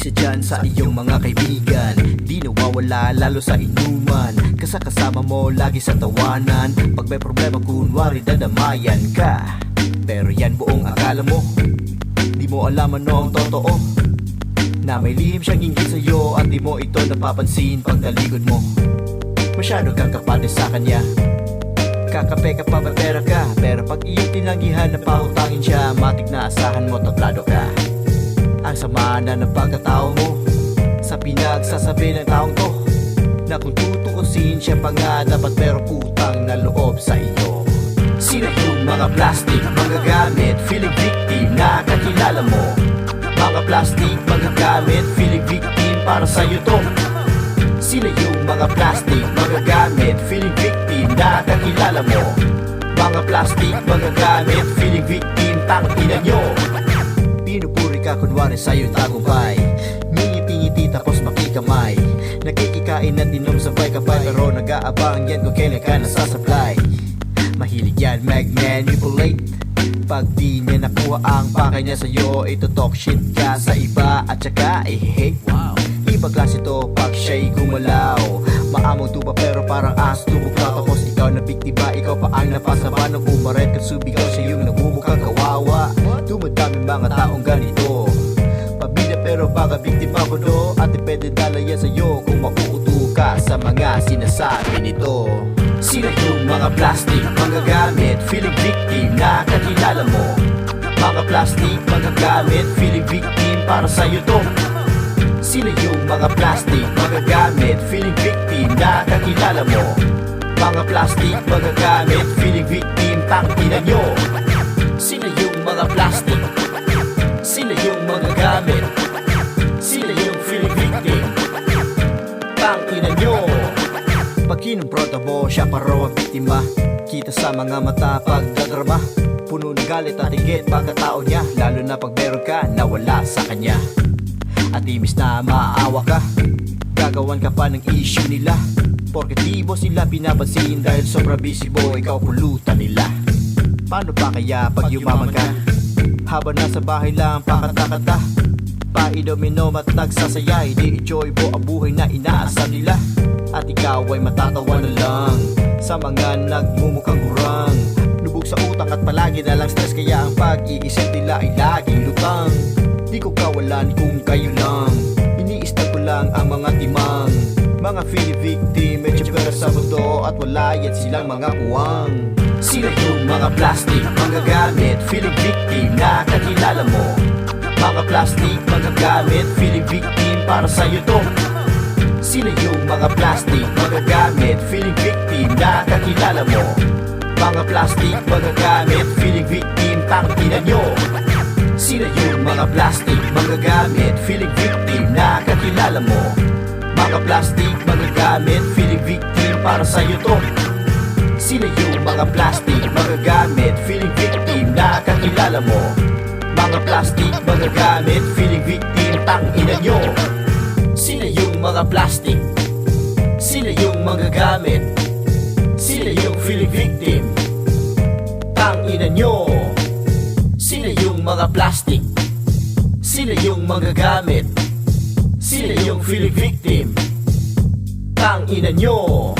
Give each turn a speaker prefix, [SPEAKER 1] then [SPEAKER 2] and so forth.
[SPEAKER 1] isa dyan sa iyong mga kaibigan. Di nawawala lalo sa inuman, kasama mo lagi sa tawanan. Pag may problema kunwari dadamayan ka, pero yan buong akala mo. Di mo alam ano ang totoo, na may lihim siyang inggit sa'yo at di mo ito napapansin pag talikod mo. Masyado kang kapate sa kanya, kakape ka pa may pera ka, pero pag iyong tinanggihan na pautangin siya, matik na asahan mo tablado ka. Ang sama na ng pagkatao mo sa pinagsasabi ng taong to, na kung tutuusin siya pa nga dapat pero putang na loob sa iyo. Sino yung mga plastic magagamit, feeling victim na kakilala mo? Mga plastic magagamit, feeling victim para sa'yo to. Sino yung mga plastic magagamit, feeling victim na kakilala mo? Mga plastic magagamit, feeling victim, tangina nyo. Pinupuri ka kunwari sa'yo tagumpay, ngingiti-ngiti tapos makikamay, nakikikain at inom sabay kapay, pero nag-aabang yan kung kailan ka nasasablay. Mahilig yan mag-manipulate, pag di niya nakuha ang pakay niya sa'yo, ito talk shit ka sa iba at saka i-hate. Ibang klase to pag siya'y gumalaw, maamong tuba pero parang as tumuklaw. Tapos ikaw na biktima, ikaw pa ang napasama ng umaret, at subigaw siya yung nagmumukhang kawawa. Dumadaming mga taong ganito, pabida pero baka biktima ko do, at depende dala yan sa'yo kung mauuto ka sa mga sinasabi nito. Sino yung mga plastic magagamit, feeling victim na kakilala mo? Mga plastic magagamit, feeling victim para sa'yo to. Sino yung mga plastic magagamit, feeling victim na kakilala mo? Mga plastic magagamit, feeling victim, tangina nyo. Sino yung mga plastic? Sino yung magagamit? Sino yung feeling victim? Tangina nyo. Pag kinumpronta mo siya paro ang biktima, kita sa mga mata pagdadrama, puno ng galit at higit pagkatao niya, lalo na pag meron ka nawala sa kanya. At imis na maawa ka, gagawan ka pa ng issue nila, porket di mo sila pinapansin dahil sobra busy mo, ikaw pulutan nila. Paano pa kaya pag yumaman ka, habang nasa bahay lang pakata-kata, painom-inom at nagsasayay, di enjoy mo ang buhay na inaasam nila. At ikaw ay matatawa na lang sa mga nagmumukhang kurang, lubog sa utang at palagi na lang stress, kaya ang pag-iisip nila ay laging lutang. Di ko kawalan kung kayo lang, iniista ko lang ang mga timang, mga feeling victim, medyo pera sa mundo at wala yan silang mga puwang. Sino yung mga plastic magagamit, feeling victim na kakilala mo? Mga plastic magagamit, feeling victim para sa'yo to. Sino yung mga plastic magagamit, feeling victim na kakilala mo? Mga plastic magagamit, feeling victim, tangina nyo. Sino yung mga plastic magagamit, feeling victim na kakilala mo? Mga plastic magagamit, feeling victim para sa'yo to. Sino yung mga plastic magagamit, feeling victim na kakilala mo? Mga plastic magagamit, feeling victim, tangina nyo. Sino yung mga plastic? Sino yung magagamit? Sino yung feeling victim? Tangina nyo. Sino yung mga plastic? Sino yung magagamit? Sino yung feeling victim? Tangina nyo.